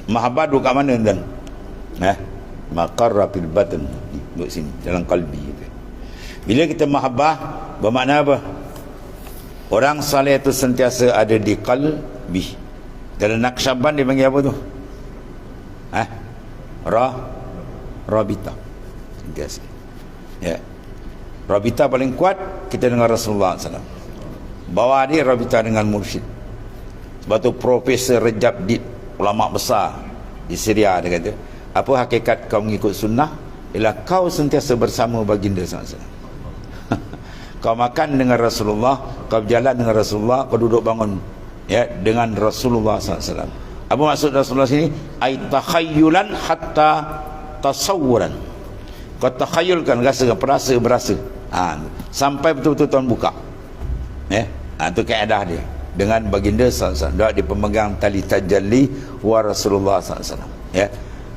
Mahabbah duduk kat mana tuan? Maqarra fil batin, duduk sini dalam qalbi. Bila kita mahabbah bermakna apa? Orang saleh itu sentiasa ada di qalbi. Dalam Naqsyaband dia panggil apa tu? Rabita. Sentiasa. Ya. Rabita paling kuat kita dengan Rasulullah SAW. Bawah dia rabita dengan mursyid. Sebab tu Profesor Rajab Dib, ulama besar di Syria, dia kata, apa hakikat kau mengikut sunnah? Ialah kau sentiasa bersama baginda SAW. Kau makan dengan Rasulullah, kau berjalan dengan Rasulullah, kau duduk bangun ya dengan Rasulullah SAW. Apa maksud Rasulullah sini? Ai takhayyulan hatta tasawuran. Kau takhayyulkan, rasakan, berasa. Sampai betul-betul Tuhan buka. Ya, itu kaedah dia. Dengan baginda SAW, dia pemegang tali tajalli wa Rasulullah SAW. Ya.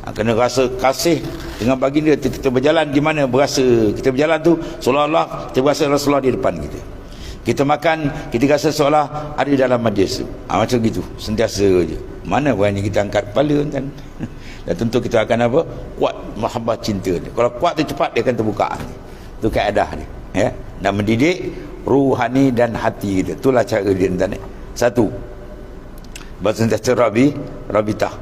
Kena rasa kasih dengan baginda. Kita berjalan di mana berasa kita berjalan tu seolah-olah kita berasa Rasulullah di depan kita. Kita makan, kita rasa seolah ada di dalam majlis tu. Macam gitu, sentiasa je. Mana berani kita angkat kepala kan? Dan tentu kita akan apa? Kuat mahabbah cinta dia. Kalau kuat tu cepat dia akan terbuka. Itu kaedah dia. Ya, dan mendidik ruhani dan hati kita. Itulah cara dia. Satu, bersentiasa rabitah.